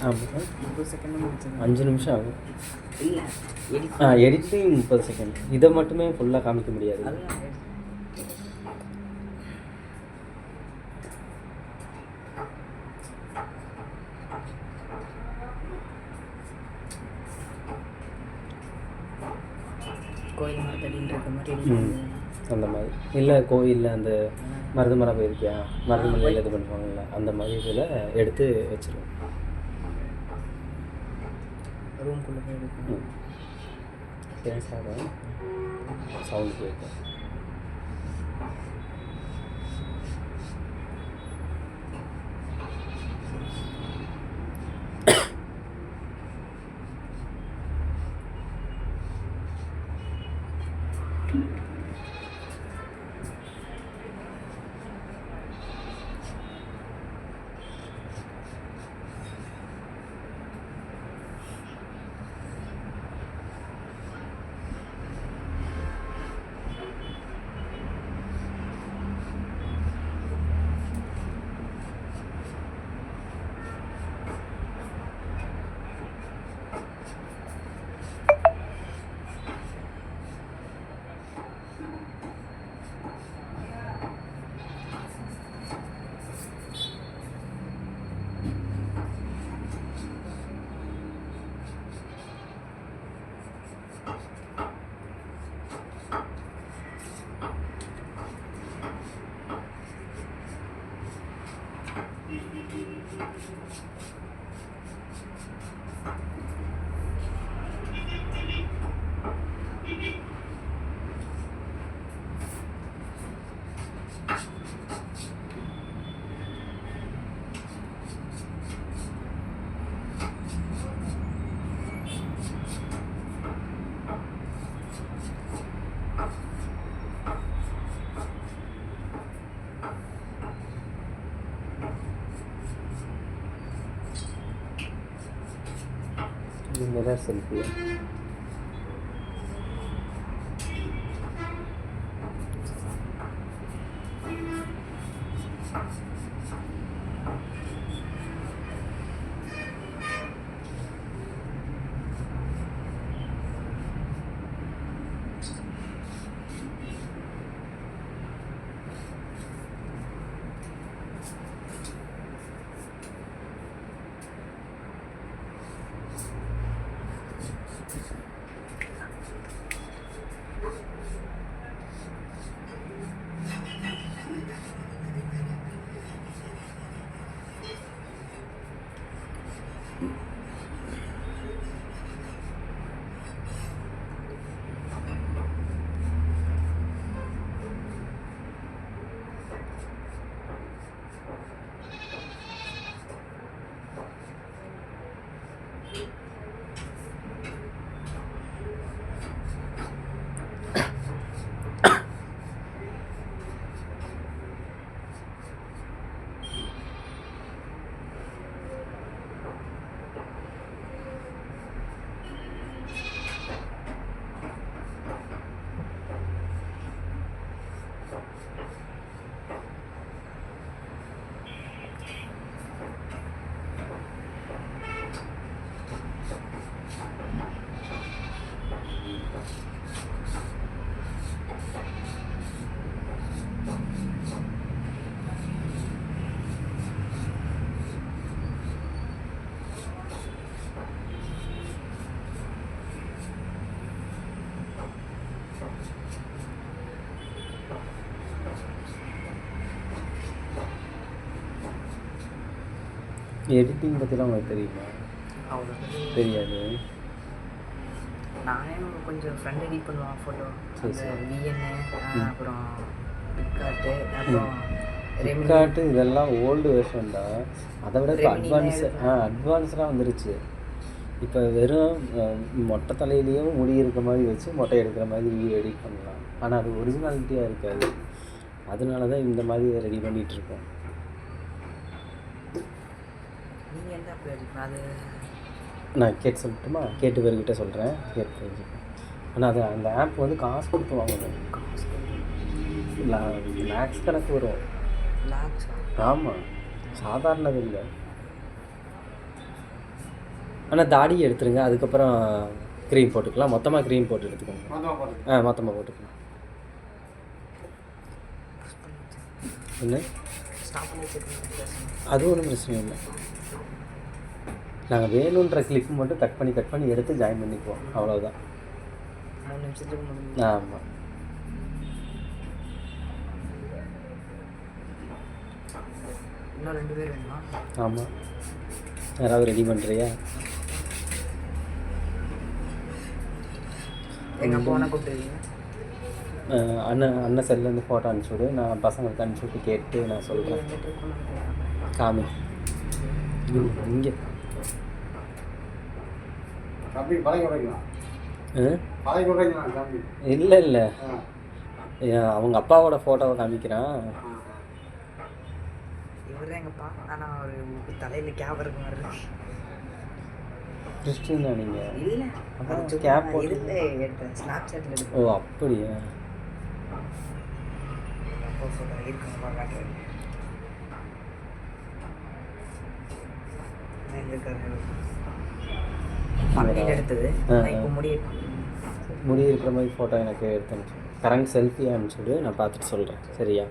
ஆமாம், 5 நிமிஷம் ஆகும். Editing 30 second. இதை மட்டுமே ஃபுல்லாக காமிக்க முடியாது. கோயில் மரத்தடியில் இருக்க மாதிரி அந்த மாதிரி இல்லை, கோயிலில் அந்த மருதமலை போயிருக்கியா, மருதமலையில் இது பண்ணுவாங்கள்ல, அந்த மாதிரி இதில் எடுத்து வச்சிருவோம். ரூம்குள்ளே போய் எடுக்கணும். பேசாத சவுண்ட் கேட்கும். Mirror selfie. எடிட்டிங் பற்றிலாம் உங்களுக்கு தெரியுமா? அவ்வளோ தெரியாது. நானே கொஞ்சம் ஃப்ரெண்ட் எடிட் பண்ணுவான் ஃபோட்டோ, விஎன்னு, அப்புறம் பிக்காட்டு, அப்புறம் பிக்காட்டு, இதெல்லாம் ஓல்டு வெர்ஷன் தான். அதை விட இப்போ அட்வான்ஸ்டாக வந்துருச்சு. இப்போ வெறும் மொட்டை தலையிலையும் முடி இருக்கிற மாதிரி வச்சு மொட்டை எடுக்கிற மாதிரி வீடியோ எடிட் பண்ணலாம். ஆனால் அது ஒரிஜினாலிட்டியாக இருக்காது. அதனால தான் இந்த மாதிரி ரெடி பண்ணிகிட்ருக்கோம். நீங்கள் எந்த ஆப் எடுக்கணும்? அது நான் கேட்டு சொல்லட்டுமா? கேட்டு பேர்கிட்ட சொல்கிறேன், கேட்டு தெரிஞ்சுக்கேன். ஆனால் அது அந்த ஆப் வந்து காசு கொடுத்து வாங்கணும். லேக்ஸ் கணக்கு வரும். லாக்ஸா? ஆமாம், சாதாரணது இல்லை. ஆனால் தாடி எடுத்துருங்க, அதுக்கப்புறம் க்ரீம் போட்டுக்கலாம். மொத்தமாக க்ரீம் போட்டு எடுத்துக்கோங்க. மொத்தமாக போட்டுக்கலாம். என்ன ஸ்டாப் பண்ணி வச்சுருக்கீங்க? அது ஒன்றும் பிரச்சனை இல்லை. நாங்கள் வேணுன்ற கிளிப் மட்டும் கட் பண்ணி எடுத்து ஜாயின் பண்ணிக்குவோம், அவ்வளோதான். 3 நிமிஷத்துக்கு முடிஞ்சு. ஆமாம். இன்னும் 2 பேர் வேணுமா? ஆமாம். யாராவது ரெடி பண்ணுறியா? எங்கள் அப்பா வேணா கூப்பிட்டுருக்கீங்க? அண்ணன் செல்லேருந்து ஃபோட்டோ அனுப்பிச்சுடு, நான் பசங்களுக்கு அனுப்பிச்சுட்டு கேட்டு நான் சொல்கிறேன். காமி இங்கே இல்லை இல்லை, அவங்க அப்பாவோட ஃபோட்டோவை காமிக்கிறான். இவர் தான் எங்கப்பா. ஆனால் அவர் தலையில் கேப் இருக்க மாதிரி இருக்கு. கிறிஸ்டினா நீங்கள்? இல்லை, அப்புறம் கேப் போட்டு இதில் எடுத்தேன், ஸ்னாப் சாட்டில் எடுத்தேன். ஓ அப்படியா? அப்போ ஃபோட்டோ இருக்குங்கப்பா, காட்டுறேன். எங்கே இருக்காரு? பழனியில் எடுத்தது. இப்போ முடி இருக்கிற மாதிரி ஃபோட்டோ எனக்கு எடுத்து அனுப்பிச்சு, கரண்ட் செல்ஃபி அனுப்பிச்சுடு, நான் பார்த்துட்டு சொல்கிறேன். சரியா?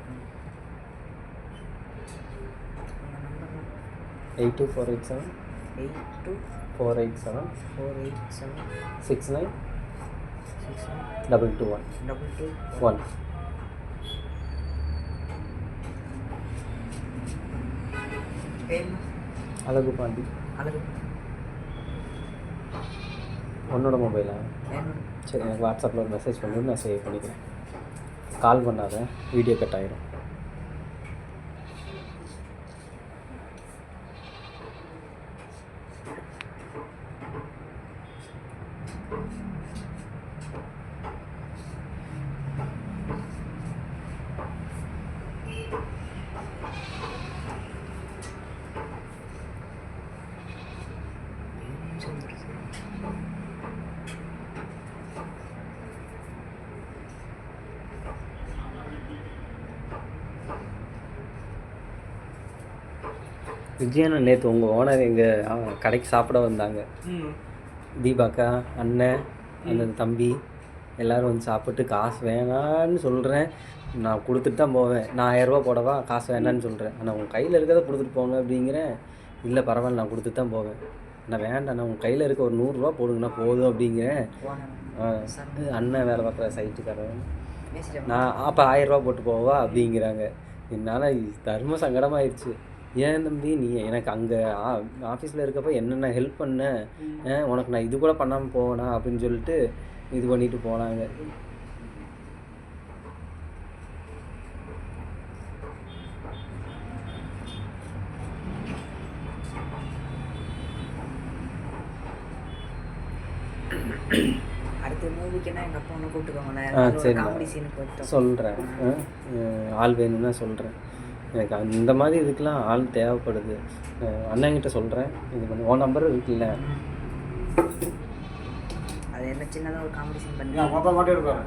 82487 487 69 221 அழகு பாண்டி. உன்னோட மொபைலா? சரி, எனக்கு வாட்ஸ்அப்பில் ஒரு மெசேஜ் பண்ணிவிட்டு நான் சேவ் பண்ணிக்கிறேன். கால் பண்ணாத, வீடியோ கட் ஆகிடும். விஜயண்ணா நேற்று உங்கள் ஓனர் எங்கள் கடைக்கு சாப்பிட வந்தாங்க. தீபாக்கா, அண்ணன், அந்த தம்பி எல்லோரும் வந்து சாப்பிட்டு காசு வேணான்னு சொல்கிறேன். நான் கொடுத்துட்டு தான் போவேன். நான் 1000 போடவா, காசு வேணான்னு சொல்கிறேன். ஆனால் உங்கள் கையில் இருக்கிறத கொடுத்துட்டு போங்க அப்படிங்கிறேன். இல்லை பரவாயில்ல, நான் கொடுத்துட்டு தான் போவேன். நான் வேண்டாம், நான் உங்கள் கையில் இருக்க ஒரு 100 போடுங்கண்ணா போதும் அப்படிங்கிறேன். அண்ணன் வேலை பார்க்குற சைட்டுக்காரன். நான் அப்போ 1000 போட்டு போவா அப்படிங்கிறாங்க. என்னால் தர்ம சங்கடமாயிடுச்சு. ஏன் தம்பி, நீ எனக்கு அங்கே ஆஃபீஸில் இருக்கப்போ என்னென்ன ஹெல்ப் பண்ண, உனக்கு நான் இது கூட பண்ணாமல் போவேனா அப்படின்னு சொல்லிட்டு இது பண்ணிட்டு போனாங்க. அடுத்த மூவிக்குன்னா எங்கள் அப்பா ஒன்று கூப்பிட்டுக்கோங்களேன். சரி, காமெடி சீனுக்கு சொல்கிறேன். ஆள் வேணும்னா சொல்கிறேன். எனக்கு அந்த மாதிரி இதுக்கெலாம் ஆள் தேவைப்படுது. அண்ணங்கிட்ட சொல்கிறேன், இது பண்ணி. உன் நம்பர் இருக்குல்ல? அது என்ன சின்னதாக ஒரு காமெடி சீன் பண்ணி மாட்டே இருப்பாரு.